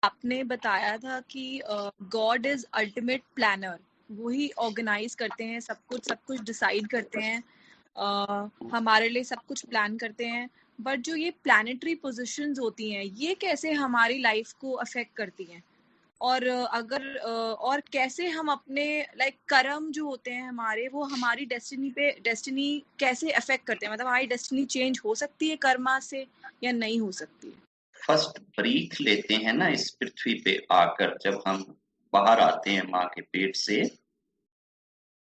आपने बताया था कि गॉड इज अल्टीमेट प्लानर, वही ऑर्गेनाइज करते हैं सब कुछ डिसाइड करते हैं, हमारे लिए सब कुछ प्लान करते हैं। बट जो ये प्लानिटरी पोजीशंस होती हैं, ये कैसे हमारी लाइफ को अफेक्ट करती हैं? और और कैसे हम अपने कर्म जो होते हैं हमारे, वो हमारी डेस्टिनी कैसे अफेक्ट करते हैं? मतलब हमारी डेस्टिनी चेंज हो सकती है कर्मा से या नहीं हो सकती है? फर्स्ट ब्रीथ लेते हैं ना इस पृथ्वी पे आकर, जब हम बाहर आते हैं माँ के पेट से,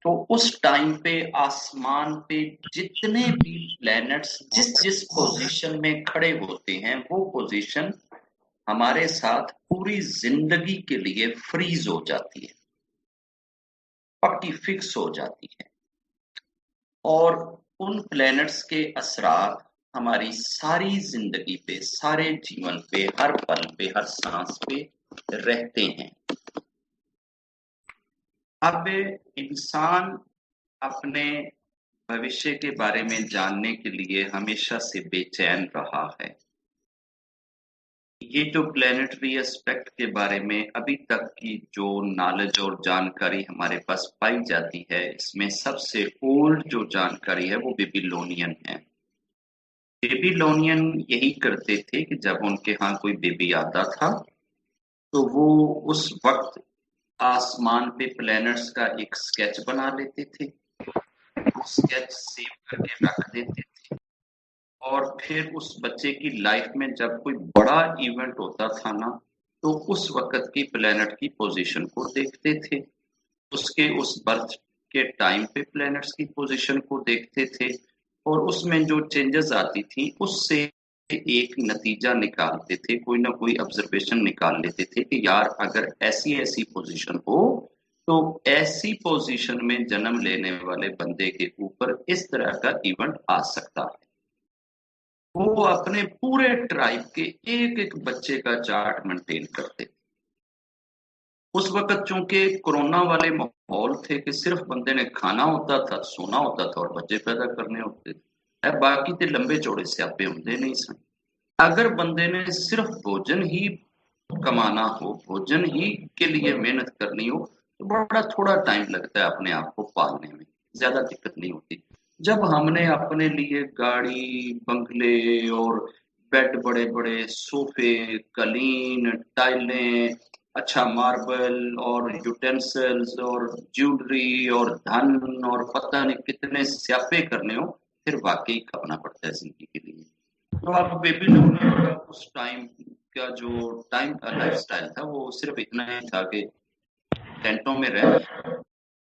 तो उस टाइम पे आसमान पे जितने भी प्लैनेट्स जिस जिस पोजीशन में खड़े होते हैं, वो पोजीशन हमारे साथ पूरी जिंदगी के लिए फ्रीज हो जाती है, पक्की फिक्स हो जाती है। और उन प्लैनेट्स के असरात हमारी सारी जिंदगी पे, सारे जीवन पे, हर पल पे, हर सांस पे रहते हैं। अब इंसान अपने भविष्य के बारे में जानने के लिए हमेशा से बेचैन रहा है। ये जो प्लेनेटरी एस्पेक्ट के बारे में अभी तक की जो नॉलेज और जानकारी हमारे पास पाई जाती है, इसमें सबसे ओल्ड जो जानकारी है वो बेबीलोनियन है। बेबीलोनियन यही करते थे कि जब उनके यहाँ कोई बेबी आता था, तो वो उस वक्त आसमान पे प्लैनेट्स का एक स्केच बना लेते थे, स्केच सेव करके रख देते थे, और फिर उस बच्चे की लाइफ में जब कोई बड़ा इवेंट होता था ना, तो उस वक्त की प्लैनेट की पोजीशन को देखते थे, उसके उस बर्थ के टाइम पे प्लैनेट्स की पोजीशन को देखते थे, और उसमें जो चेंजेस आती थी उससे एक नतीजा निकालते थे, कोई ना कोई ऑब्जर्वेशन निकाल लेते थे कि यार अगर ऐसी ऐसी पोजीशन हो तो ऐसी पोजीशन में जन्म लेने वाले बंदे के ऊपर इस तरह का इवेंट आ सकता है। वो अपने पूरे ट्राइब के एक एक बच्चे का चार्ट मेंटेन करते थे। उस वक्त चूंकि कोरोना वाले माहौल थे कि सिर्फ बंदे ने खाना होता था, सोना होता था और बच्चे पैदा करने होते थे, बाकी ते लंबे चौड़े स्यापे होंगे नहीं सन। अगर बंदे ने सिर्फ भोजन ही कमाना हो, भोजन ही के लिए मेहनत करनी हो, तो बड़ा थोड़ा टाइम लगता है अपने आप को पालने में, ज्यादा दिक्कत नहीं होती। जब हमने अपने लिए गाड़ी, बंगले और बेड, बड़े बड़े सोफे, कालीन, टाइलें, अच्छा मार्बल और यूटेंसिल्स और ज्वेलरी और धन और पता नहीं कितने स्यापे करने हो, फिर वाकई खपना पड़ता है जिंदगी के लिए। तो आप बेबीलोनियन का उस टाइम का जो टाइम लाइफस्टाइल था, वो सिर्फ इतना ही था कि टेंटों में रहना है,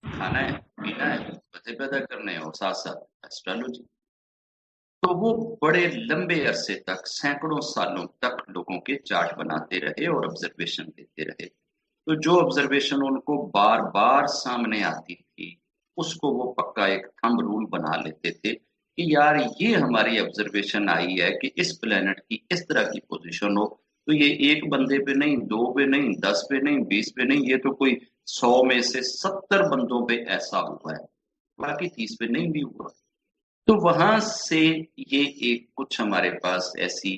खाना है, पीना है, बच्चे पैदा करने हैं और साथ साथ एस्ट्रोलॉजी। तो वो बड़े लंबे अरसे तक, सैकड़ों सालों तक लोगों के चार्ट बनाते रहे और ऑब्जर्वेशन देते रहे। तो जो ऑब्जर्वेशन उनको बार बार सामने आती थी, उसको वो पक्का एक थंब रूल बना लेते थे कि यार ये हमारी ऑब्जर्वेशन आई है कि इस प्लेनेट की इस तरह की पोजीशन हो, तो ये एक बंदे पे नहीं, दो पे नहीं, 10 पे नहीं, 20 पे नहीं, ये तो कोई 100 में से 70 बंदों पे ऐसा हुआ है, बाकी 30 पे नहीं भी हुआ। तो वहां से ये एक कुछ हमारे पास ऐसी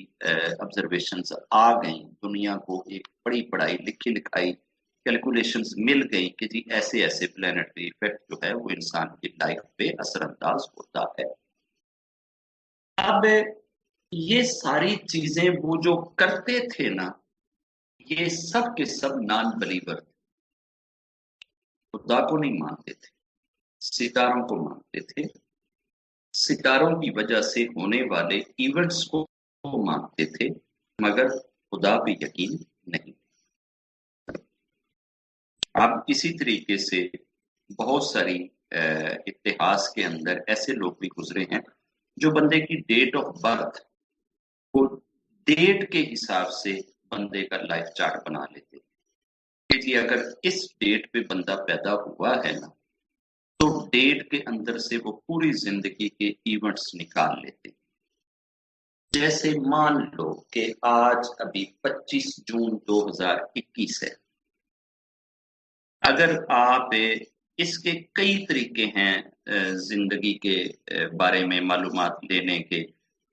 ऑब्जर्वेशंस आ गई, दुनिया को एक बड़ी पढ़ाई, लिखी लिखाई कैलकुलेशंस मिल गई कि जी ऐसे ऐसे प्लेनेटरी इफेक्ट जो है वो इंसान की लाइफ पे असरअंदाज होता है। अब ये सारी चीजें वो जो करते थे ना, ये सब के सब नॉन बिलीवर थे, खुदा को नहीं मानते थे, सितारों को मानते थे, सितारों की वजह से होने वाले इवेंट्स को मानते थे, मगर खुदा पे यकीन नहीं। अब इसी तरीके से बहुत सारी इतिहास के अंदर ऐसे लोग भी गुजरे हैं जो बंदे की डेट ऑफ बर्थ को डेट के हिसाब से बंदे का लाइफ चार्ट बना लेते कि जी अगर इस डेट पे बंदा पैदा हुआ है ना, तो डेट के अंदर से वो पूरी जिंदगी के इवेंट्स निकाल लेते। जैसे मान लो कि आज अभी 25 जून 2021 है। अगर आप इसके कई तरीके हैं जिंदगी के बारे में मालूमात लेने के।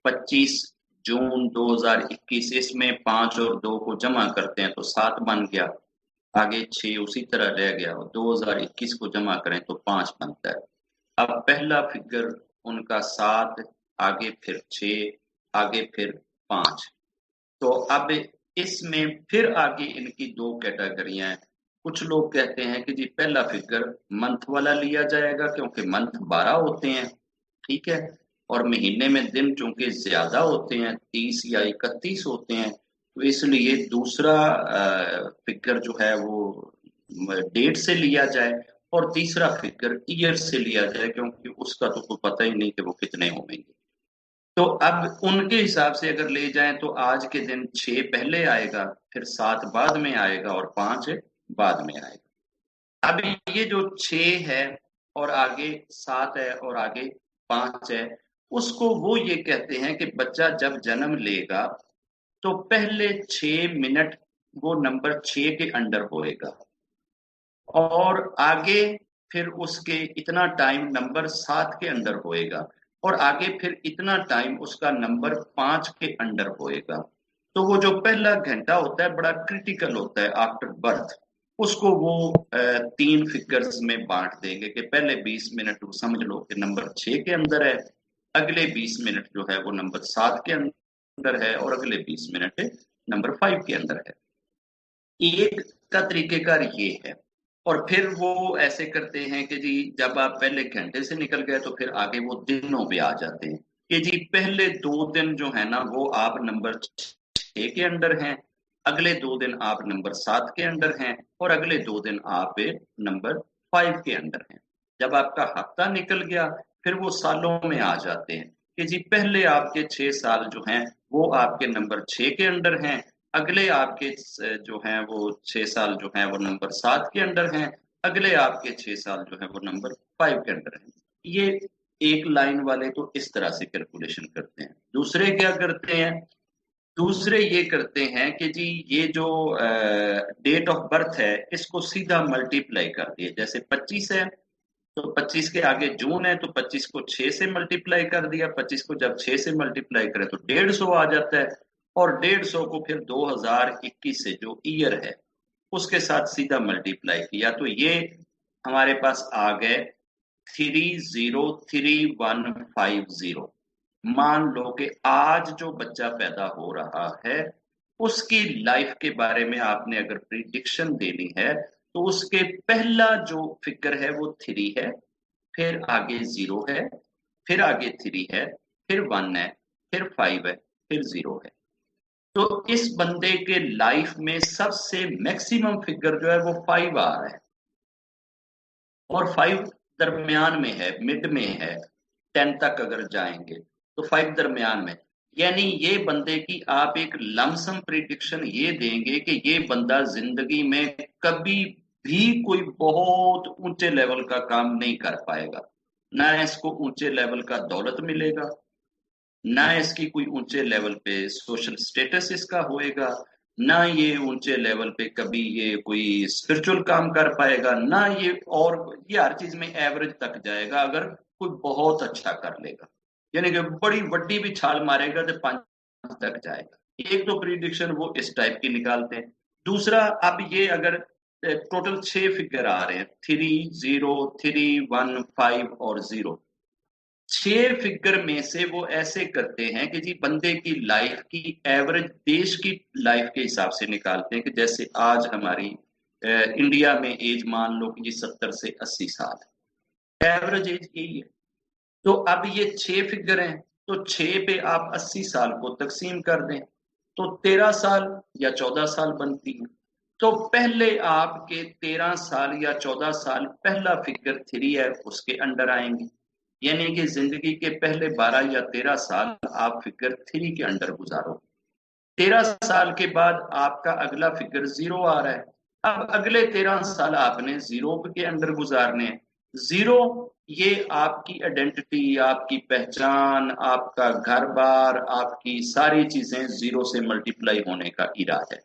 25 जून 2021, इसमें 5 और 2 को जमा करते हैं तो 7 बन गया, आगे 6 उसी तरह रह गया, और 2021 को जमा करें तो 5 बनता है। अब पहला फिगर उनका 7, आगे फिर 6, आगे फिर 5। तो अब इसमें फिर आगे इनकी 2 कैटेगरियां हैं। कुछ लोग कहते हैं कि जी पहला फिगर मंथ वाला लिया जाएगा क्योंकि मंथ 12 होते हैं, ठीक है, और महीने में दिन चूंकि ज्यादा होते हैं, 30 या 31 होते हैं, तो इसलिए दूसरा फिगर जो है वो डेट से लिया जाए, और तीसरा फिगर ईयर से लिया जाए क्योंकि उसका तो कोई पता ही नहीं कि वो कितने होंगे। तो अब उनके हिसाब से अगर ले जाएं तो आज के दिन 6 पहले आएगा, फिर 7 बाद में आएगा और 5 बाद में आएगा। अब ये जो 6 है और आगे 7 है और आगे 5 है, उसको वो ये कहते हैं कि बच्चा जब जन्म लेगा तो पहले 6 मिनट वो नंबर 6 के अंडर होएगा, और आगे फिर उसके इतना टाइम नंबर 7 के अंडर होएगा, और आगे फिर इतना टाइम उसका नंबर 5 के अंडर होएगा। तो वो जो पहला घंटा होता है बड़ा क्रिटिकल होता है आफ्टर बर्थ, उसको वो 3 फिगर्स में बांट देंगे कि पहले 20 मिनट समझ लो कि नंबर 6 के अंदर है, अगले 20 मिनट जो है वो नंबर 7 के अंदर है, और अगले 20 मिनट नंबर 5 के अंदर है। एक का तरीकेकार ये है। और फिर वो ऐसे करते हैं कि जी जब आप पहले घंटे से निकल गए तो फिर आगे वो दिनों पे आ जाते हैं कि जी पहले 2 दिन जो है ना वो आप नंबर 6 के अंडर हैं, अगले 2 दिन आप नंबर 7 के अंडर हैं, और अगले 2 दिन आप नंबर 5 के अंडर हैं। जब आपका हफ्ता निकल गया फिर वो सालों में आ जाते हैं कि जी पहले आपके 6 साल जो हैं वो आपके नंबर 6 के अंडर हैं, अगले आपके जो हैं वो 6 साल जो हैं वो नंबर 7 के अंडर हैं, अगले आपके 6 साल जो है वो नंबर 5 के अंडर हैं। ये एक लाइन वाले तो इस तरह से कैलकुलेशन करते हैं। दूसरे क्या करते हैं, दूसरे ये करते हैं कि जी ये जो डेट ऑफ बर्थ है इसको सीधा मल्टीप्लाई कर दिए, जैसे 25 है तो 25 के आगे जून है तो 25 को 6 से मल्टीप्लाई कर दिया, 25 को जब 6 से मल्टीप्लाई करें तो 150 आ जाता है, और 150 को फिर 2021 से जो ईयर है उसके साथ सीधा मल्टीप्लाई किया, तो ये हमारे पास आ गए 303150। मान लो कि आज जो बच्चा पैदा हो रहा है उसकी लाइफ के बारे में आपने अगर प्रिडिक्शन देनी है तो उसके पहला जो फिगर है वो 3 है, फिर आगे 0 है, फिर आगे 3 है, फिर 1 है, फिर 5 है, फिर 0 है। तो इस बंदे के लाइफ में सबसे मैक्सिमम फिगर जो है वो 5 आ रहा है, और 5 दरमियान में है, मिड में है, 10 तक अगर जाएंगे तो 5 दरमियान में। यानी ये बंदे की आप एक लमसम प्रिडिक्शन ये देंगे कि ये बंदा जिंदगी में कभी भी कोई बहुत ऊंचे लेवल का काम नहीं कर पाएगा, ना इसको ऊंचे लेवल का दौलत मिलेगा, ना इसकी कोई ऊंचे लेवल पे सोशल स्टेटस इसका होएगा, ना ये ऊंचे लेवल पे कभी ये कोई स्पिरिचुअल काम कर पाएगा, ना ये, और ये हर चीज में एवरेज तक जाएगा अगर कोई बहुत अच्छा कर लेगा, यानी कि बड़ी वड्डी भी छाल मारेगा तो 5 तक जाएगा। एक तो प्रिडिक्शन वो इस टाइप की निकालते हैं। दूसरा, अब ये अगर टोटल 6 फिगर आ रहे हैं, 3, 0, 3, 1, 5 और 0, 6 फिगर में से वो ऐसे करते हैं कि जी बंदे की लाइफ की एवरेज देश की लाइफ के हिसाब से निकालते हैं कि जैसे आज हमारी इंडिया में एज मान लो कि जी 70 से 80 साल है, एवरेज एज यही है। तो अब ये 6 फिगर हैं तो 6 पे आप 80 साल को तकसीम कर दें तो 13 साल या 14 साल बनती है। तो पहले आपके 13 साल या 14 साल पहला फिगर 3 है उसके अंडर आएंगे, यानी कि जिंदगी के पहले 12 या 13 साल आप फिगर 3 के अंडर गुजारो। 13 साल के बाद आपका अगला फिगर 0 आ रहा है, अब अगले 13 साल आपने 0 के अंडर गुजारने हैं। 0 ये आपकी आइडेंटिटी, आपकी पहचान, आपका घर बार, आपकी सारी चीजें 0 से मल्टीप्लाई होने का इरादा है।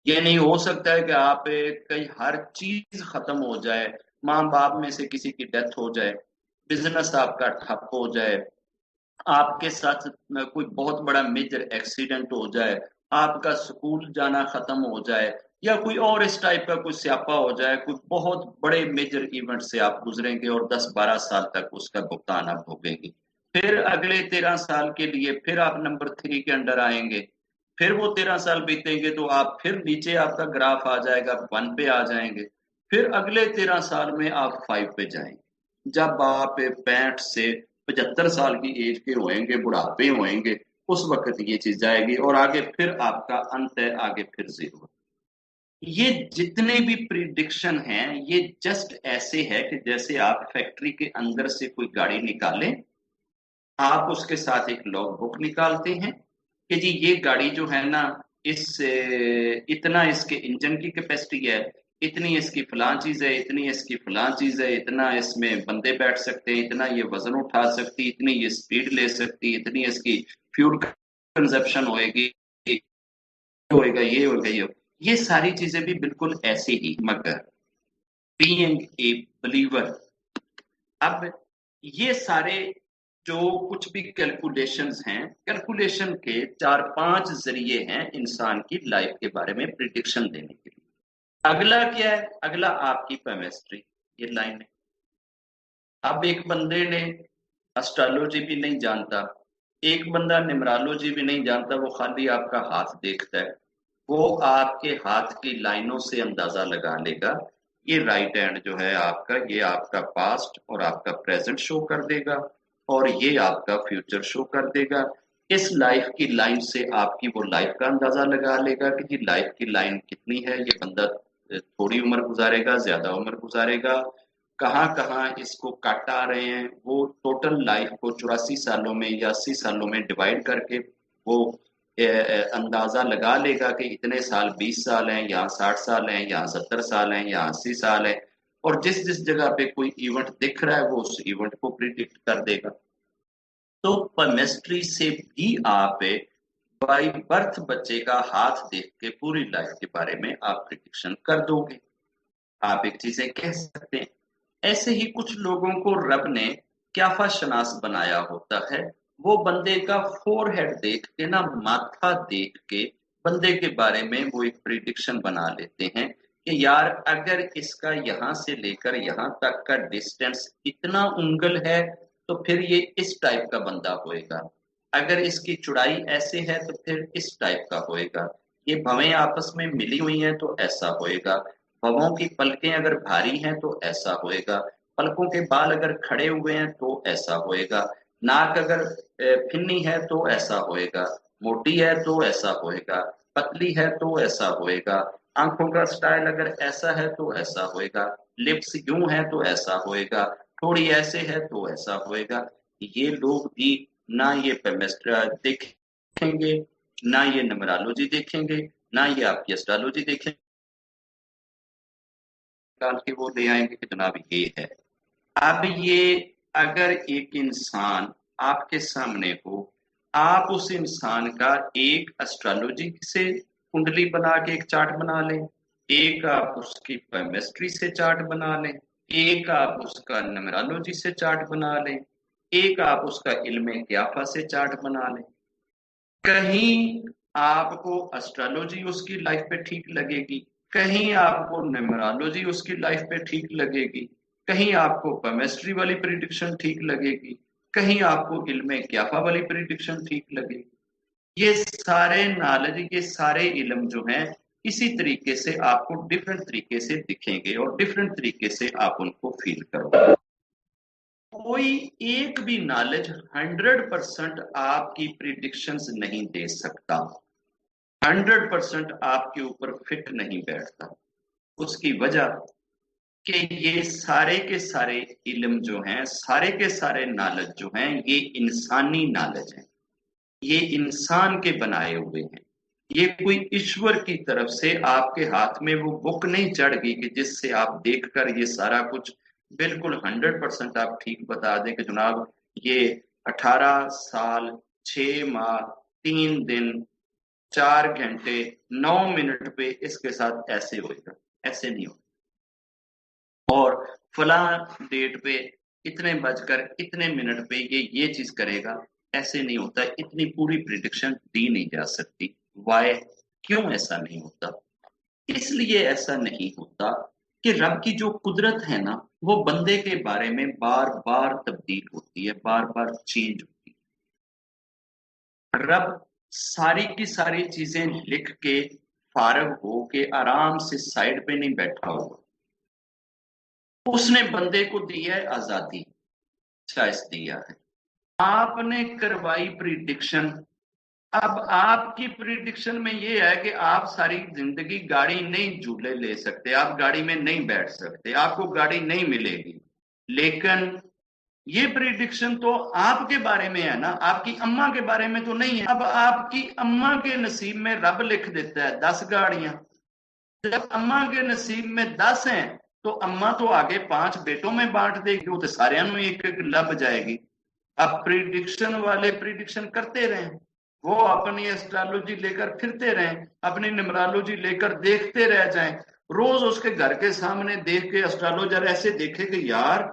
ये नहीं हो सकता है कि आप कहीं हर चीज खत्म हो जाए, माँ बाप में से किसी की डेथ हो जाए, बिजनेस आपका ठप हो जाए, आपके साथ कोई बहुत बड़ा मेजर एक्सीडेंट हो जाए, आपका स्कूल जाना खत्म हो जाए, या कोई और इस टाइप का कोई स्यापा हो जाए, कोई बहुत बड़े मेजर इवेंट से आप गुजरेंगे और 10-12 साल तक उसका भुगतान आप भोगेंगे। फिर अगले 13 साल के लिए फिर आप नंबर 3 के अंडर आएंगे। फिर वो 13 साल बीतेंगे तो आप फिर नीचे आपका ग्राफ आ जाएगा, 1 पे आ जाएंगे। फिर अगले 13 साल में आप 5 पे जाएंगे। जब आप 65 से 75 साल की एज के होएंगे, बुढ़ापे होएंगे, उस वक्त ये चीज जाएगी और आगे फिर आपका अंत है, आगे फिर जीरो। ये जितने भी प्रिडिक्शन हैं ये जस्ट ऐसे है कि जैसे आप फैक्ट्री के अंदर से कोई गाड़ी निकालें, आप उसके साथ एक लॉग बुक निकालते हैं कि जी ये गाड़ी जो है ना, इस इतना इसके इंजन की कैपेसिटी है, इतनी इसकी फलां चीज है, इतनी इसकी फलां चीज है, इतना इसमें बंदे बैठ सकते हैं, इतना ये वजन उठा सकती, इतनी ये स्पीड ले सकती, इतनी इसकी फ्यूल कंजप्शन होएगी, होएगा, ये होएगा, ये सारी चीजें भी बिल्कुल ऐसे ही। मगर बीइंग ए बिलीवर, अब ये सारे जो कुछ भी कैलकुलेशंस हैं, कैलकुलेशन के 4-5 जरिए हैं इंसान की लाइफ के बारे में प्रिडिक्शन देने के लिए। अगला क्या है? अगला आपकी केमिस्ट्री, ये लाइन है। अब एक बंदे ने एस्ट्रोलॉजी भी नहीं जानता, एक बंदा न्यूमरोलॉजी भी नहीं जानता, वो खाली आपका हाथ देखता है, वो आपके हाथ की लाइनों से अंदाजा लगा लेगा ये राइट हैंड जो है आपका, ये आपका पास्ट और आपका प्रेजेंट शो कर देगा और ये आपका फ्यूचर शो कर देगा। इस लाइफ की लाइन से आपकी वो लाइफ का अंदाजा लगा लेगा कि ये लाइफ की लाइन कितनी है, ये बंदा थोड़ी उम्र गुजारेगा, ज्यादा उम्र गुजारेगा, कहाँ कहाँ इसको काट आ रहे हैं, वो टोटल लाइफ को 84 सालों में या 80 सालों में डिवाइड करके वो अंदाजा लगा लेगा कि इतने साल 20 साल हैं, यहाँ 60 साल हैं, यहाँ 70 साल हैं, यहाँ 80 साल है, और जिस जिस जगह पे कोई इवेंट दिख रहा है वो उस इवेंट को प्रिडिक्ट कर देगा। तो केमिस्ट्री से भी आप बाई बर्थ बच्चे का हाथ देख के पूरी लाइफ के बारे में आप प्रिडिक्शन कर दोगे। आप एक चीजें कह सकते हैं, ऐसे ही कुछ लोगों को रब ने क्याफा शनास बनाया होता है, वो बंदे का फोरहेड देख के ना, माथा देख के बंदे के बारे में वो एक प्रिडिक्शन बना लेते हैं कि यार अगर इसका यहाँ से लेकर यहाँ तक का डिस्टेंस इतना उंगल है तो फिर ये इस टाइप का बंदा होएगा, अगर इसकी चौड़ाई ऐसे है तो फिर इस टाइप का होएगा, ये भवें आपस में मिली हुई हैं तो ऐसा होएगा, भवों की पलकें अगर भारी हैं तो ऐसा होएगा, पलकों के बाल अगर खड़े हुए हैं तो ऐसा होएगा, नाक अगर फिन्नी है तो ऐसा होएगा, मोटी है तो ऐसा होएगा, पतली है तो ऐसा होएगा, आंखों का स्टाइल अगर ऐसा है तो ऐसा होएगा, लिप्स यूं है तो ऐसा होएगा, थोड़ी ऐसे है तो ऐसा होएगा। ये लोग भी ना ये केमिस्ट्री देखेंगे, ना ये न्यूमरोलॉजी देखेंगे, ना ये आपकी एस्ट्रोलॉजी देखेंगे, निकाल के वो ले आएंगे कि जनाब ये है। अब ये अगर एक इंसान आपके सामने हो, आप उस इंसान का एक एस्ट्रोलॉजी से कुंडली बना के एक चार्ट बना लें, एक आप उसकी केमिस्ट्री से चार्ट बना लें, एक आप उसका न्यूमरोलॉजी से चार्ट बना लें, एक आप उसका इल्म क़ियाफा से चार्ट बना लें। कहीं आपको एस्ट्रोलॉजी उसकी लाइफ पे ठीक लगेगी, कहीं आपको न्यूमरोलॉजी उसकी लाइफ पे ठीक लगेगी, कहीं आपको केमिस्ट्री वाली प्रिडिक्शन ठीक लगेगी, कहीं आपको इल्म क़ियाफा वाली प्रिडिक्शन ठीक लगेगी। ये सारे नॉलेज, ये सारे इल्म जो हैं इसी तरीके से आपको डिफरेंट तरीके से दिखेंगे और डिफरेंट तरीके से आप उनको फील करोगे। कोई एक भी नॉलेज 100% आपकी प्रिडिक्शंस नहीं दे सकता, 100% आपके ऊपर फिट नहीं बैठता। उसकी वजह कि ये सारे के सारे इल्म जो हैं, सारे के सारे नॉलेज जो हैं, ये इंसानी नॉलेज है, ये इंसान के बनाए हुए हैं। ये कोई ईश्वर की तरफ से आपके हाथ में वो बुक नहीं चढ़ गई कि जिससे आप देखकर ये सारा कुछ बिल्कुल 100% आप ठीक बता दें कि जनाब ये 18 साल 6 माह 3 दिन 4 घंटे 9 मिनट पे इसके साथ ऐसे होएगा, ऐसे नहीं होगा। और फला डेट पे इतने बजकर इतने मिनट पे ये चीज करेगा, ऐसे नहीं होता, इतनी पूरी प्रिडिक्शन दी नहीं जा सकती। वाई, क्यों ऐसा नहीं होता? इसलिए ऐसा नहीं होता कि रब की जो कुदरत है ना, वो बंदे के बारे में बार बार तब्दील होती है, बार बार चेंज होती है। रब सारी की सारी चीजें लिख के फारग हो के आराम से साइड पे नहीं बैठा हुआ। उसने बंदे को दी है आजादी, चॉइस दिया है। आपने करवाई प्रिडिक्शन। अब आपकी प्रिडिक्शन में ये है कि आप सारी जिंदगी गाड़ी नहीं झूले ले सकते, आप गाड़ी में नहीं बैठ सकते, आपको गाड़ी नहीं मिलेगी। लेकिन ये प्रिडिक्शन तो आपके बारे में है ना, आपकी अम्मा के बारे में तो नहीं है। अब आपकी अम्मा के नसीब में रब लिख देता है 10 गाड़ियां। जब अम्मा के नसीब में 10 हैं तो अम्मा तो आगे 5 बेटों में बांट देगी, वो तो सारे एक एक लब जाएगी। अब प्रिडिक्शन वाले प्रिडिक्शन करते रहें, वो अपनी एस्ट्रोलॉजी लेकर फिरते रहें, अपनी न्यूमरोलॉजी लेकर देखते रह जाएं। रोज उसके घर के सामने देख के एस्ट्रोलॉजर ऐसे देखे कि यार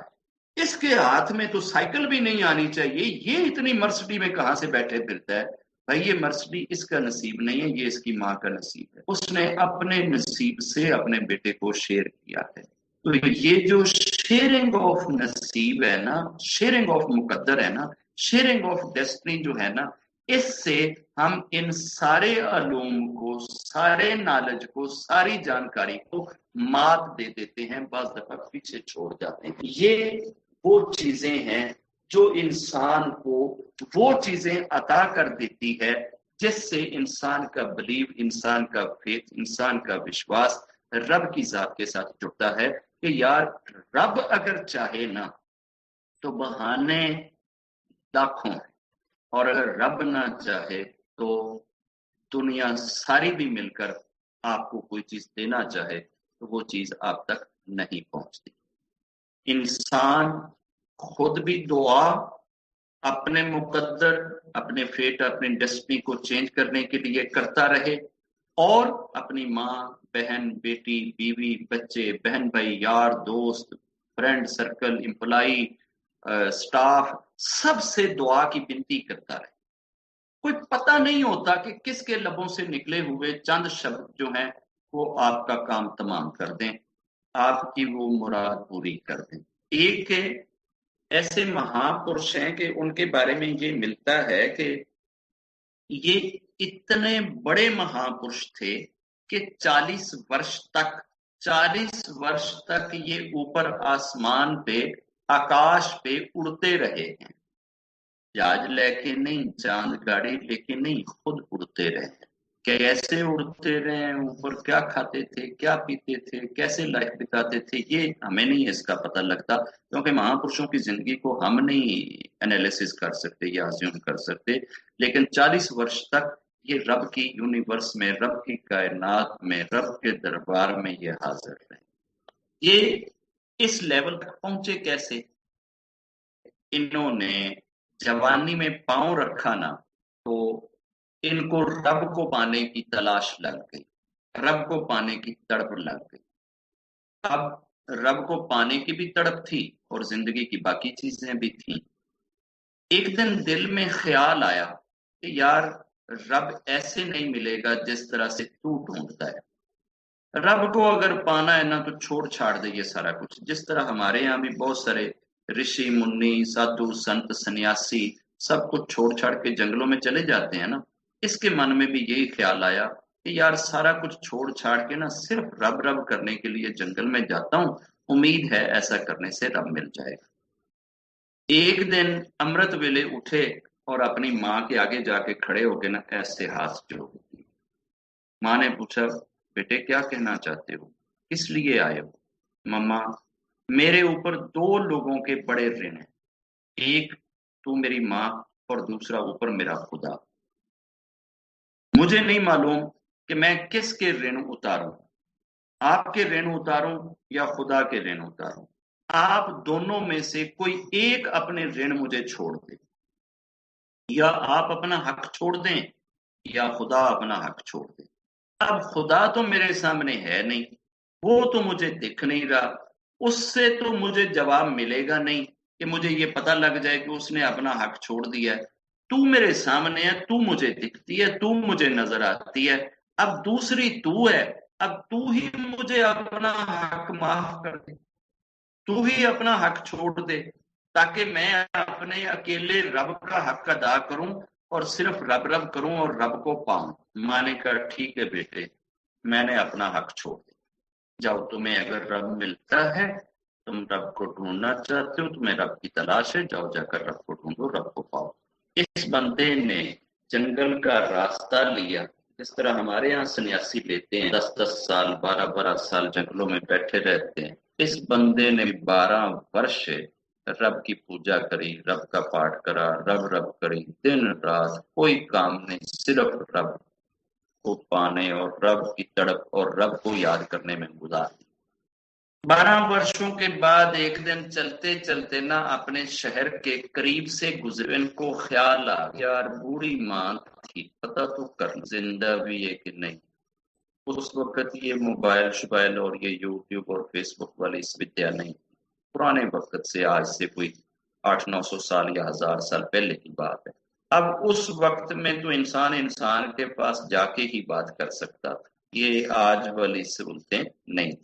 इसके हाथ में तो साइकिल भी नहीं आनी चाहिए, ये इतनी मर्सिडी में कहां से बैठे फिरता है। भाई ये मर्सिडी इसका नसीब नहीं है, ये इसकी माँ का नसीब है। उसने अपने नसीब से अपने बेटे को शेयर किया है। तो ये जो शेयरिंग ऑफ नसीब है ना, शेयरिंग ऑफ मुकद्दर है ना, शेयरिंग ऑफ डेस्टिनी जो है ना, इससे हम इन सारे अलूम को, सारे नॉलेज को, सारी जानकारी को मात दे देते हैं, बाज़ दफा पीछे छोड़ जाते हैं। ये वो चीजें हैं जो इंसान को वो चीजें अता कर देती है जिससे इंसान का बिलीव, इंसान का फेथ, इंसान का विश्वास रब की जात के साथ जुड़ता है कि यार रब अगर चाहे ना तो बहाने लाखों हैं, और अगर रब ना चाहे तो दुनिया सारी भी मिलकर आपको कोई चीज देना चाहे तो वो चीज आप तक नहीं पहुंचती। इंसान खुद भी दुआ अपने मुकद्दर, अपने फेट, अपने डेस्टिनी को चेंज करने के लिए करता रहे, और अपनी माँ, बहन, बेटी, बीवी, बच्चे, बहन भाई, यार दोस्त, फ्रेंड सर्कल, एम्प्लाई, स्टाफ, सबसे दुआ की विनती करता रहे। कोई पता नहीं होता कि किसके लबों से निकले हुए चंद शब्द जो हैं वो आपका काम तमाम कर दें, आपकी वो मुराद पूरी कर दें। एक ऐसे महापुरुष हैं कि उनके बारे में ये मिलता है कि ये इतने बड़े महापुरुष थे कि 40 वर्ष तक ये ऊपर आसमान पे, आकाश पे उड़ते रहे हैं। जहाज लेके नहीं, चांद गाड़ी लेके नहीं, खुद उड़ते रहे। कैसे उड़ते रहे, ऊपर क्या खाते थे, क्या पीते थे, कैसे लाइफ बिताते थे, ये हमें नहीं इसका पता लगता, क्योंकि महापुरुषों की जिंदगी को हम नहीं एनालिसिस कर सकते या अज्यूम कर सकते। लेकिन 40 वर्ष तक ये रब की यूनिवर्स में, रब की कायनात में, रब के दरबार में ये हाजिर रहे। ये इस लेवल तक पहुंचे कैसे? इन्होंने जवानी में पांव रखा ना तो इनको रब को पाने की तलाश लग गई, रब को पाने की तड़प लग गई। अब रब को पाने की भी तड़प थी और जिंदगी की बाकी चीजें भी थी। एक दिन दिल में ख्याल आया कि यार रब ऐसे नहीं मिलेगा जिस तरह से तू ढूंढता है। रब को अगर पाना है ना तो छोड़ छाड़ दे ये सारा कुछ। जिस तरह हमारे यहाँ भी बहुत सारे ऋषि मुन्नी, साधु, संत, सन्यासी सब कुछ छोड़ छाड़ के जंगलों में चले जाते हैं ना, इसके मन में भी यही ख्याल आया कि यार सारा कुछ छोड़ छाड़ के ना सिर्फ रब रब करने के लिए जंगल में जाता हूँ, उम्मीद है ऐसा करने से रब मिल जाएगा। एक दिन अमृत वेले उठे और अपनी माँ के आगे जाके खड़े हो गए ना, ऐसे हाथ जोड़ दिए। माँ ने पूछा, बेटे क्या कहना चाहते हो, किस लिए आए हो? मम्मा, मेरे ऊपर 2 लोगों के बड़े ऋण हैं, एक तू मेरी माँ और दूसरा ऊपर मेरा खुदा। मुझे नहीं मालूम कि मैं किसके ऋण उतारूं, आपके ऋण उतारूं या खुदा के ऋण उतारूं। आप दोनों में से कोई एक अपने ऋण मुझे छोड़ दे, या आप अपना हक छोड़ दें या खुदा अपना हक छोड़ दे। अब खुदा तो मेरे सामने है नहीं, वो तो मुझे दिख नहीं रहा, उससे तो मुझे जवाब मिलेगा नहीं कि मुझे ये पता लग जाए कि उसने अपना हक छोड़ दिया है। तू मेरे सामने है, तू मुझे दिखती है, तू मुझे नजर आती है, अब दूसरी तू है, अब तू ही मुझे अपना हक माफ कर दे, तू ही अपना हक छोड़ दे, ताकि मैं अपने अकेले रब का हक अदा करूं और सिर्फ रब रब करूं और रब को पाऊं। माँ ने कहा ठीक है बेटे, मैंने अपना हक छोड़ दिया, जाओ, तुम्हें अगर रब मिलता है, तुम रब को ढूंढना चाहते हो, तुम्हें रब की तलाश है, जाओ जाकर रब को ढूंढो, रब को पाओ। इस बंदे ने जंगल का रास्ता लिया, जिस तरह हमारे यहाँ सन्यासी लेते हैं, 10-10 साल 12-12 साल जंगलों में बैठे रहते हैं। इस बंदे ने 12 वर्ष रब की पूजा करी, रब का पाठ करा, रब रब करी, दिन रात कोई काम नहीं, सिर्फ रब को पाने और रब की तड़प और रब को याद करने में गुजार दी। 12 वर्षों के बाद एक दिन चलते चलते ना अपने शहर के करीब से गुजरे, इनको ख्याल आ, यार बूढ़ी माँ थी, पता तो कर जिंदा भी है कि नहीं। उस वक्त ये मोबाइल शोबाइल और ये यूट्यूब और फेसबुक वाली इस विद्या नहीं थी, पुराने वक्त से, आज से कोई 800-900 साल या 1000 साल पहले की बात है। अब उस वक्त में तो इंसान इंसान के पास जाके ही बात कर सकता था, ये आज वाली सहूलतें नहीं।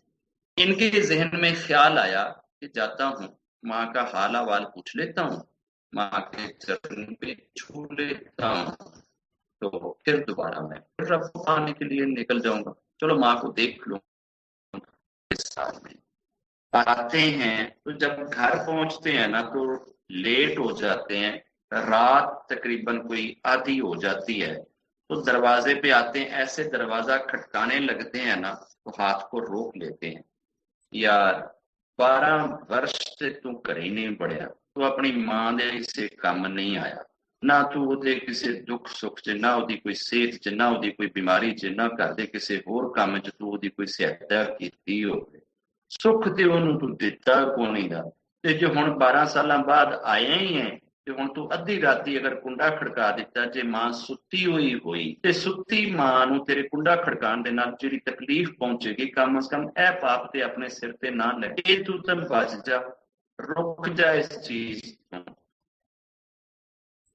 इनके जहन में ख्याल आया कि जाता हूँ, माँ का हाल अहवाल पूछ लेता हूँ, माँ के चरण पे छू लेता हूँ, तो फिर दोबारा मैं फिर रब को पाने के लिए निकल जाऊंगा, चलो माँ को देख लूं। इस साल में आते हैं तो जब घर पहुंचते हैं ना तो लेट हो जाते हैं, रात तकरीबन कोई आधी हो जाती है, तो दरवाजे पे आते हैं, ऐसे दरवाजा खटकाने लगते हैं ना तो हाथ को रोक लेते हैं, यार 12 वर्ष से तू घर ही नहीं बढ़िया, तू अपनी मां दे से काम नहीं आया, ना तू ਉਹਦੇ ਕਿਸੇ ਦੁੱਖ ਸੁੱਖ ਚ, ਨਾ ਉਹਦੀ ਕੋਈ ਸਿਹਤ ਚ, ਨਾ ਉਹਦੀ ਕੋਈ ਬਿਮਾਰੀ ਚ, ਨਾ ਘਰ ਦੇ ਕਿਸੇ ਹੋਰ ਕੰਮ ਚ ਤੂੰ ਉਹਦੀ ਕੋਈ ਸਹਾਇਤਾ ਕੀਤੀ ਹੋਵੇ, ਸੁੱਖ ਤੇ ਉਹਨੂੰ ਤੂੰ ਦਿੱਤਾ ਕੋਈ ਨਹੀਂ ਦਾ। ਤੇ ਜੇ ਹੁਣ 12 ਸਾਲਾਂ ਬਾਅਦ ਆਇਆ ਹੀ ਹੈ ਤੇ ਹੁਣ ਤੂੰ ਅੱਧੀ ਰਾਤੀ ਅਗਰ ਕੁੰਡਾ ਖੜਕਾ ਦਿੱਤਾ, ਜੇ ਮਾਂ ਸੁੱਤੀ ਹੋਈ ਤੇ ਸੁੱਤੀ ਮਾਂ ਨੂੰ ਤੇਰੇ ਕੁੰਡਾ ਖੜਕਾਉਣ ਦੇ ਨਾਲ ਜਿਹੜੀ ਤਕਲੀਫ ਪਹੁੰਚੇਗੀ, ਕਮ ਅਜ਼ ਕਮ ਇਹ ਪਾਪ ਤੇ ਆਪਣੇ ਸਿਰ ਤੇ ਨਾ ਲੱਗੇ, ਤੂੰ ਤਾਂ ਬਚ ਜਾ, ਰੁਕ ਜਾ ਇਸ ਚੀਜ਼ ਤੋਂ।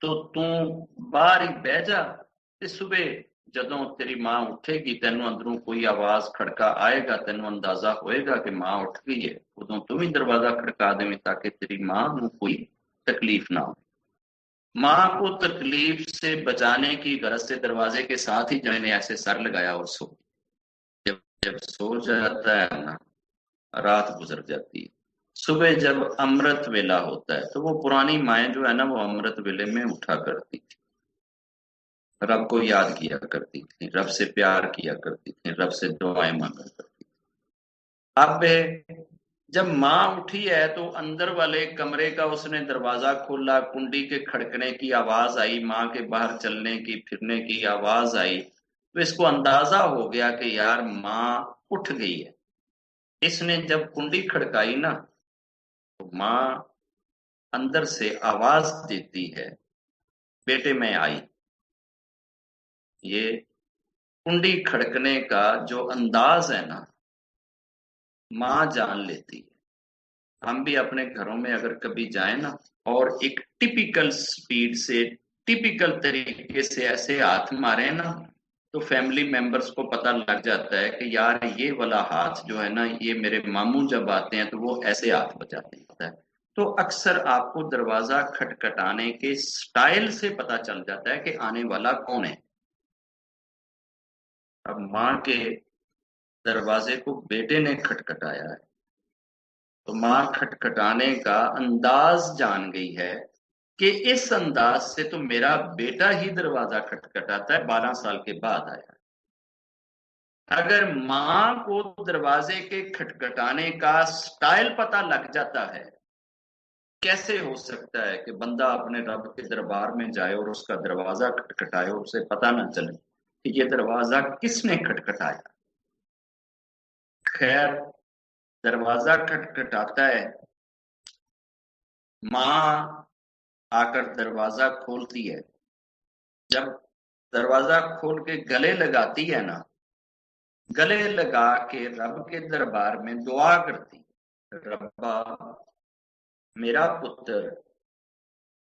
तो तू बाहर ही बह जा, ते सुबह जदों तेरी मां उठेगी, तेनों अंदरों कोई आवाज खड़का आएगा, तेनों अंदाजा होएगा कि मां उठ गई है, उदों तू भी दरवाजा खड़का देवें ताकि तेरी मां को कोई तकलीफ ना हो। मां को तकलीफ से बचाने की गरज से दरवाजे के साथ ही जने ने ऐसे सर लगाया और सो, जब जब सो जाता है ना, रात गुजर जाती है, सुबह जब अमृत वेला होता है तो वो पुरानी माएँ जो है ना, वो अमृत वेले में उठा करती थी, रब को याद किया करती थी, रब से प्यार किया करती थी, रब से दुआएं मांगा करती थी। अब जब माँ उठी है तो अंदर वाले कमरे का उसने दरवाजा खोला, कुंडी के खड़कने की आवाज आई, माँ के बाहर चलने की फिरने की आवाज आई, तो इसको अंदाजा हो गया कि यार माँ उठ गई है। इसने जब कुंडी खड़काई ना तो माँ अंदर से आवाज देती है, बेटे मैं आई। ये कुंडी खड़कने का जो अंदाज है ना, माँ जान लेती है। हम भी अपने घरों में अगर कभी जाएं ना और एक टिपिकल स्पीड से, टिपिकल तरीके से ऐसे हाथ मारे ना, तो फैमिली मेंबर्स को पता लग जाता है कि यार ये वाला हाथ जो है ना, ये मेरे मामू जब आते हैं तो वो ऐसे हाथ बजाते हैं। तो अक्सर आपको दरवाजा खटखटाने के स्टाइल से पता चल जाता है कि आने वाला कौन है। अब माँ के दरवाजे को बेटे ने खटखटाया है, तो माँ खटखटाने का अंदाज जान गई है कि इस अंदाज से तो मेरा बेटा ही दरवाजा खटखटाता है, 12 साल के बाद आया। अगर माँ को दरवाजे के खटखटाने का स्टाइल पता लग जाता है, कैसे हो सकता है कि बंदा अपने रब के दरबार में जाए और उसका दरवाजा खटखटाए और उसे पता ना चले कि ये दरवाजा किसने खटखटाया। खैर, दरवाजा खटखटाता है, माँ आकर दरवाजा खोलती है, जब दरवाजा खोल के गले लगाती है ना, गले लगा के रब के दरबार में दुआ करती, रब्बा मेरा पुत्र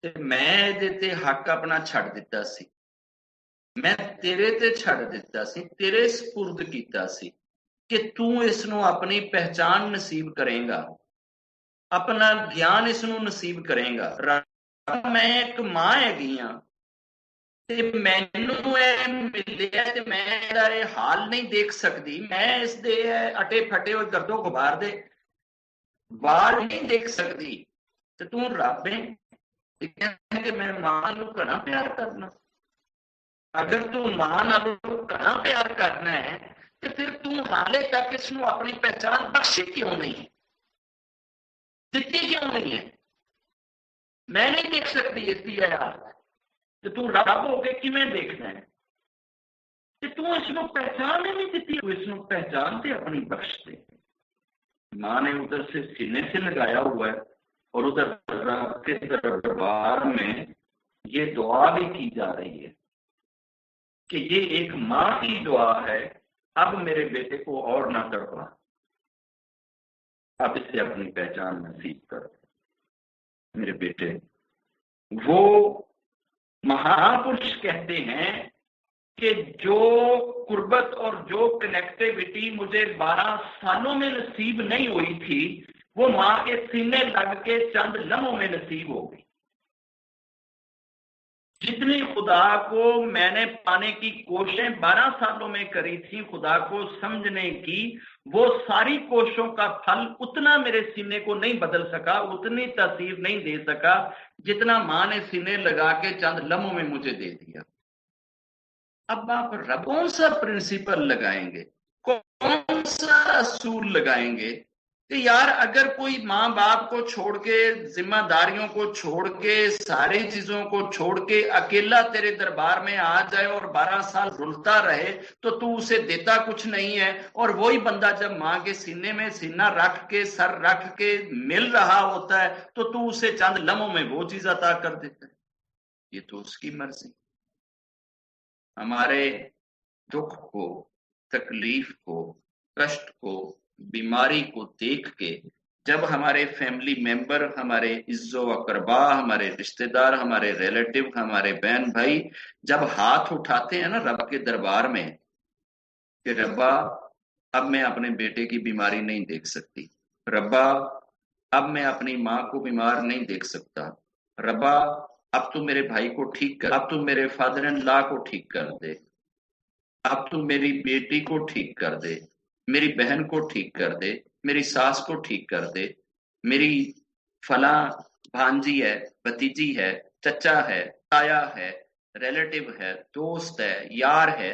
ਤੇ ਮੈਂ ਇਹਦੇ ਤੇ ਹੱਕ ਆਪਣਾ ਛੱਡ ਦਿੱਤਾ ਸੀ, ਮੈਂ ਤੇਰੇ ਤੇ ਛੱਡ ਦਿੱਤਾ ਸੀ, ਤੇਰੇ ਸਪੁਰਦ ਕੀਤਾ ਸੀ ਕਿ ਤੂੰ ਇਸ ਨੂੰ ਆਪਣੀ ਪਹਿਚਾਨ ਨਸੀਬ ਕਰੇਗਾ, ਆਪਣਾ ਗਿਆਨ ਇਸ ਨੂੰ ਨਸੀਬ ਕਰੇਗਾ। ਮੈਂ ਇੱਕ ਮਾਂ ਹੈਗੀ ਆ ਤੇ ਮੈਨੂੰ ਇਹ ਮਿਲਿਆ ਤੇ ਮੈਂ ਇਹਦਾ ਇਹ ਹਾਲ ਨਹੀਂ ਦੇਖ ਸਕਦੀ, ਮੈਂ ਇਸ ਦੇ ਅਟੇ ਫਟੇ ਹੋਏ ਗਰਦੋ ਗੁਬਾਰ ਦੇ ਵਾਲ ਨਹੀਂ ਦੇਖ ਸਕਦੀ, ਤੇ ਤੂੰ ਰੱਬ ਹੈ ਕਿ ਮੈਂ ਮਾਂ ਨੂੰ ਘਣਾ ਪਿਆਰ ਕਰਨਾ। अगर तू मां नालों घना प्यार करना है तो फिर तू हाले तक इसनों अपनी पहचान बख्शी क्यों नहीं, दिती क्यों नहीं है? मैं नहीं देख सकती इसकी यार, तो तू रब होके किवें देखना है? तो तू इसनों पहचान ही नहीं दी, तू इसनों पहचान दे अपनी बख्श दे। मां ने उधर से सीने से लगाया हुआ है और उधर रब के दरबार में ये दुआ भी की जा रही है कि ये एक मां की दुआ है, अब मेरे बेटे को और ना तड़पा, अब इसे अपनी पहचान नसीब कर मेरे बेटे। वो महापुरुष कहते हैं कि जो कुर्बत और जो कनेक्टिविटी मुझे 12 सालों में नसीब नहीं हुई थी, वो मां के सीने लग के चंद लम्हों में नसीब हो गई। जितनी खुदा को मैंने पाने की कोशिशें 12 सालों में करी थी, खुदा को समझने की, वो सारी कोशिशों का फल उतना मेरे सीने को नहीं बदल सका, उतनी तासीर नहीं दे सका जितना मां ने सीने लगा के चंद लम्हों में मुझे दे दिया। अब आप कौन सा प्रिंसिपल लगाएंगे, कौन सा असूल लगाएंगे कि यार अगर कोई माँ बाप को छोड़ के, जिम्मेदारियों को छोड़ के, सारी चीजों को छोड़ के अकेला तेरे दरबार में आ जाए और 12 साल रुलता रहे तो तू उसे देता कुछ नहीं है, और वही बंदा जब माँ के सीने में सीना रख के, सर रख के मिल रहा होता है तो तू उसे चंद लम्हों में वो चीज अता कर देता है। ये तो उसकी मर्जी। हमारे दुख को, तकलीफ को, कष्ट को, बीमारी को देख के जब हमारे फैमिली मेंबर, हमारे इज्जो अकरबा, हमारे रिश्तेदार, हमारे रिलेटिव, हमारे बहन भाई जब हाथ उठाते हैं ना रब के दरबार में कि रब्बा अब मैं अपने बेटे की बीमारी नहीं देख सकती, रब्बा अब मैं अपनी माँ को बीमार नहीं देख सकता, रब्बा अब तू मेरे भाई को ठीक कर, अब तू मेरे फादर इन लॉ को ठीक कर दे, अब तू मेरी बेटी को ठीक कर दे, मेरी बहन को ठीक कर दे, मेरी सास को ठीक कर दे, मेरी फला भांजी है, भतीजी है, चचा है, ताया है, रिलेटिव है, दोस्त है, यार है।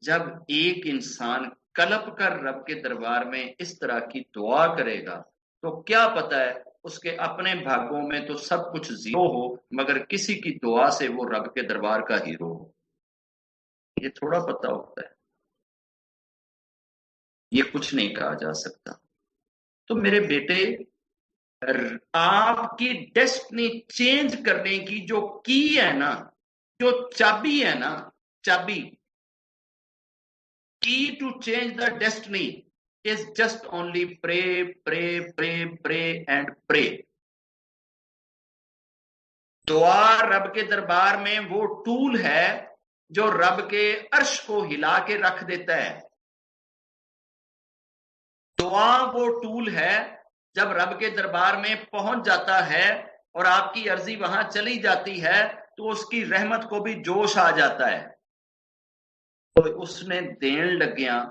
जब एक इंसान कलप कर रब के दरबार में इस तरह की दुआ करेगा तो क्या पता है उसके अपने भागों में तो सब कुछ जीरो हो, मगर किसी की दुआ से वो रब के दरबार का हीरो हो। ये थोड़ा पता होता है, ये कुछ नहीं कहा जा सकता। तो मेरे बेटे, आपकी डेस्टिनी चेंज करने की जो की है ना, जो चाबी है ना, चाबी, key to change the destiny is just only pray pray pray pray and pray. दुआ रब के दरबार में वो टूल है जो रब के अर्श को हिला के रख देता है। दुआ वो टूल है जब रब के दरबार में पहुंच जाता है और आपकी अर्जी वहां चली जाती है तो उसकी रहमत को भी जोश आ जाता है। तो उसने देन लग्या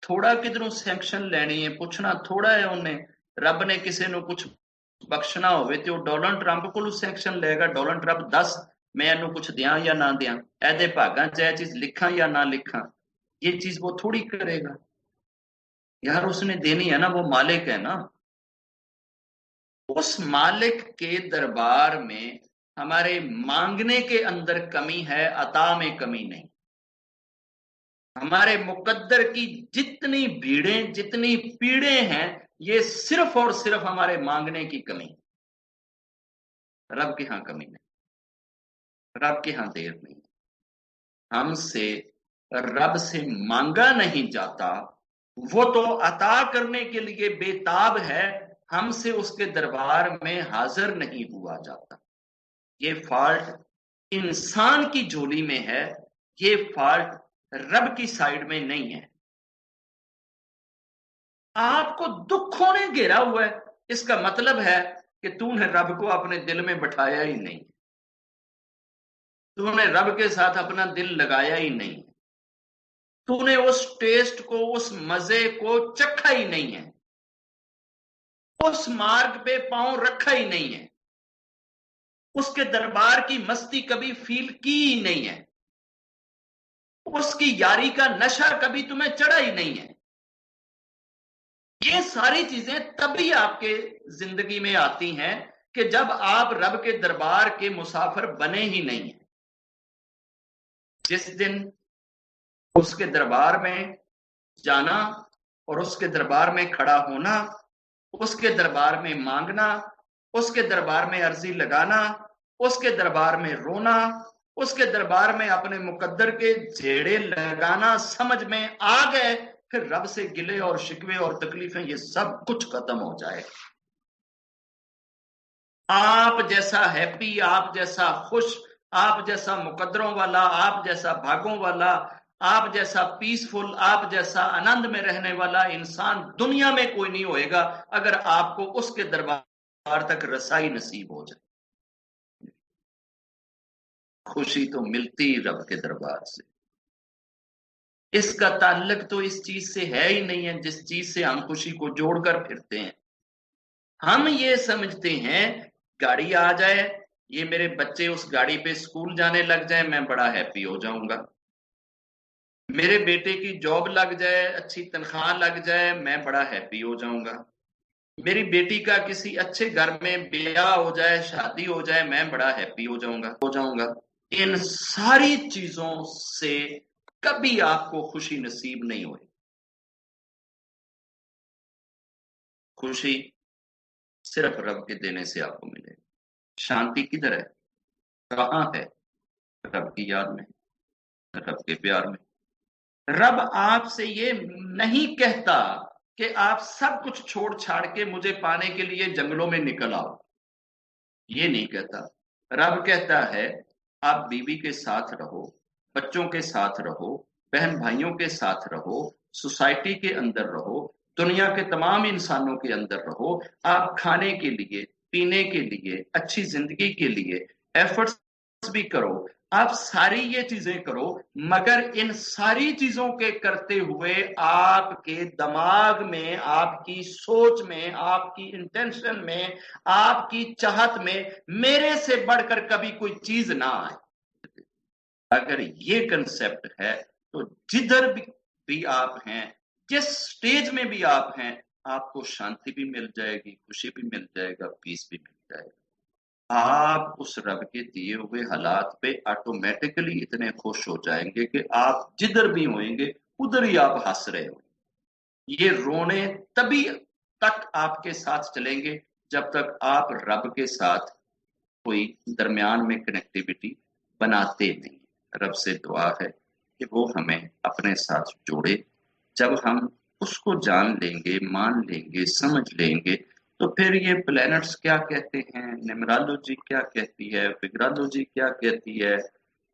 थोड़ा किधरों सैंक्शन लैनी है, पूछना थोड़ा है उन्हें। रब ने किसी को कुछ बख्शना होवे तो डोनाल्ड ट्रंप को सैंक्शन लेगा, डोनाल्ड ट्रंप दस मैं इन्हू कुछ दिया या ना दिया, ऐदे भागां च यह चीज लिखा या ना लिखा, ये चीज वो थोड़ी करेगा यार, उसने देनी है ना, वो मालिक है ना। उस मालिक के दरबार में हमारे मांगने के अंदर कमी है, अता में कमी नहीं। हमारे मुकद्दर की जितनी भीड़ें, जितनी पीड़े हैं, ये सिर्फ और सिर्फ हमारे मांगने की कमी। रब के यहां कमी नहीं, रब के यहां देर नहीं। हमसे रब से मांगा नहीं जाता, वो तो अता करने के लिए बेताब है, हमसे उसके दरबार में हाजिर नहीं हुआ जाता। ये फॉल्ट इंसान की झोली में है, ये फॉल्ट रब की साइड में नहीं है। आपको दुखों ने घेरा हुआ है, इसका मतलब है कि तूने रब को अपने दिल में बैठाया ही नहीं, तूने रब के साथ अपना दिल लगाया ही नहीं, तूने उस टेस्ट को, उस मजे को चखा ही नहीं है, उस मार्ग पे पांव रखा ही नहीं है, उसके दरबार की मस्ती कभी फील की ही नहीं है, उसकी यारी का नशा कभी तुम्हें चढ़ा ही नहीं है। ये सारी चीजें तभी आपके जिंदगी में आती हैं कि जब आप रब के दरबार के मुसाफिर बने ही नहीं हैं। जिस दिन उसके दरबार में जाना और उसके दरबार में खड़ा होना, उसके दरबार में मांगना, उसके दरबार में अर्जी लगाना, उसके दरबार में रोना, उसके दरबार में अपने मुकद्दर के झेड़े लगाना समझ में आ गए, फिर रब से गिले और शिकवे और तकलीफें ये सब कुछ खत्म हो जाए। आप जैसा हैप्पी, आप जैसा खुश, आप जैसा मुकद्दरों वाला, आप जैसा भागों वाला, आप जैसा पीसफुल, आप जैसा आनंद में रहने वाला इंसान दुनिया में कोई नहीं होएगा अगर आपको उसके दरबार तक रसाई नसीब हो जाए। खुशी तो मिलती ही रब के दरबार से। इसका ताल्लुक तो इस चीज से है ही नहीं है जिस चीज से हम खुशी को जोड़कर फिरते हैं। हम ये समझते हैं गाड़ी आ जाए, ये मेरे बच्चे उस गाड़ी पे स्कूल जाने लग जाए, मैं बड़ा हैप्पी हो जाऊंगा। मेरे बेटे की जॉब लग जाए, अच्छी तनख्वाह लग जाए, मैं बड़ा हैप्पी हो जाऊंगा। मेरी बेटी का किसी अच्छे घर में ब्याह हो जाए, शादी हो जाए, मैं बड़ा हैप्पी हो जाऊंगा। इन सारी चीजों से कभी आपको खुशी नसीब नहीं हुई। खुशी सिर्फ रब के देने से आपको मिलेगी। शांति किधर है, कहां है? रब की याद में, रब के प्यार में। रब आपसे ये नहीं कहता कि आप सब कुछ छोड़ छाड़ के मुझे पाने के लिए जंगलों में निकल आओ, ये नहीं कहता। रब कहता है आप बीवी के साथ रहो, बच्चों के साथ रहो, बहन भाइयों के साथ रहो, सोसाइटी के अंदर रहो, दुनिया के तमाम इंसानों के अंदर रहो। आप खाने के लिए, पीने के लिए, अच्छी जिंदगी के लिए एफर्ट्स भी करो, आप सारी ये चीजें करो, मगर इन सारी चीजों के करते हुए आपके दिमाग में, आपकी सोच में, आपकी इंटेंशन में, आपकी चाहत में मेरे से बढ़कर कभी कोई चीज ना आए। अगर ये कंसेप्ट है तो जिधर भी आप हैं, जिस स्टेज में भी आप हैं, आपको शांति भी मिल जाएगी, खुशी भी मिल जाएगा, पीस भी मिल जाएगा। आप उस रब के दिए हुए हालात पे ऑटोमेटिकली इतने खुश हो जाएंगे कि आप जिधर भी होंगे उधर ही आप हंस रहे हो। ये रोने तभी तक आपके साथ चलेंगे जब तक आप रब के साथ कोई दरमियान में कनेक्टिविटी बनाते नहीं। रब से दुआ है कि वो हमें अपने साथ जोड़े। जब हम उसको जान लेंगे, मान लेंगे, समझ लेंगे, तो फिर ये प्लैनेट्स क्या कहते हैं, न्यूमरोलॉजी क्या कहती है, फिगरोलॉजी क्या कहती है,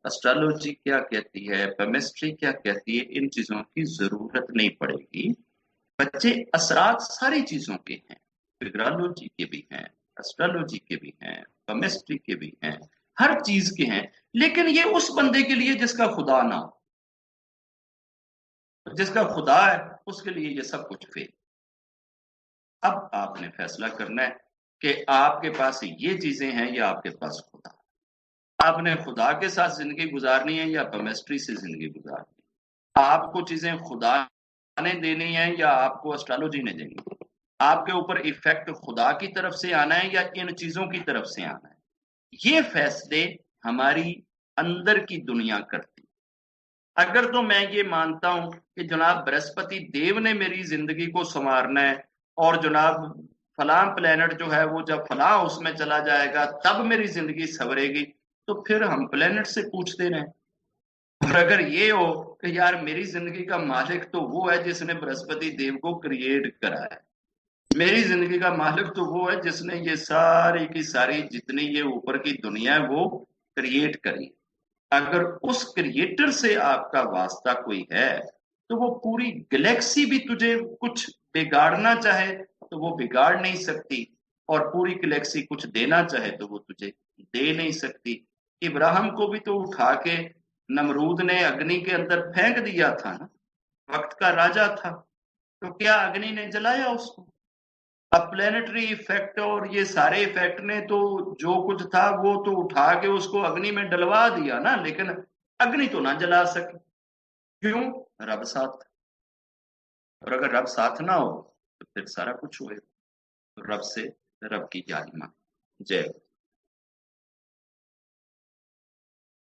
एस्ट्रोलॉजी क्या कहती है, केमिस्ट्री क्या कहती है, इन चीजों की जरूरत नहीं पड़ेगी। बच्चे असरात सारी चीजों के हैं, फिगरोलॉजी के भी हैं, एस्ट्रोलॉजी के भी हैं, केमिस्ट्री के भी हैं, हर चीज के हैं, लेकिन ये उस बंदे के लिए जिसका खुदा ना हो। जिसका खुदा है उसके लिए ये सब कुछ फेल। अब आपने फैसला करना है कि आपके पास ये चीजें हैं या आपके पास खुदा। आपने खुदा के साथ जिंदगी गुजारनी है या केमिस्ट्री से जिंदगी गुजारनी है? आपको चीजें खुदा ने देनी है या आपको एस्ट्रोलॉजी ने देनी है? आपके ऊपर इफेक्ट खुदा की तरफ से आना है या इन चीजों की तरफ से आना है? ये फैसले हमारी अंदर की दुनिया करती। अगर तो मैं ये मानता हूं कि जनाब बृहस्पति देव ने मेरी जिंदगी को संवारना है और जनाब फलां प्लेनेट जो है वो जब फलां उसमें चला जाएगा तब मेरी जिंदगी संवरेगी, तो फिर हम प्लेनेट से पूछते रहें। और अगर ये हो कि यार मेरी जिंदगी का मालिक तो वो है जिसने बृहस्पति देव को क्रिएट करा है, मेरी जिंदगी का मालिक तो वो है जिसने ये सारी की सारी जितनी ये ऊपर की दुनिया है वो क्रिएट करी। अगर उस क्रिएटर से आपका वास्ता कोई है तो वो पूरी गैलेक्सी भी तुझे कुछ बिगाड़ना चाहे तो वो बिगाड़ नहीं सकती, और पूरी गैलेक्सी कुछ देना चाहे तो वो तुझे दे नहीं सकती। इब्राहिम को भी तो उठा के नमरूद ने अग्नि के अंदर फेंक दिया था ना, वक्त का राजा था, तो क्या अग्नि ने जलाया उसको? अब प्लेनेटरी इफेक्ट और ये सारे इफेक्ट ने तो जो कुछ था वो तो उठा के उसको अग्नि में डलवा दिया ना, लेकिन अग्नि तो ना जला सके। क्यों? रब साथ। और अगर रब साथ ना हो तो फिर सारा कुछ होएगा। तो रब से, रब की जान मांगे। जय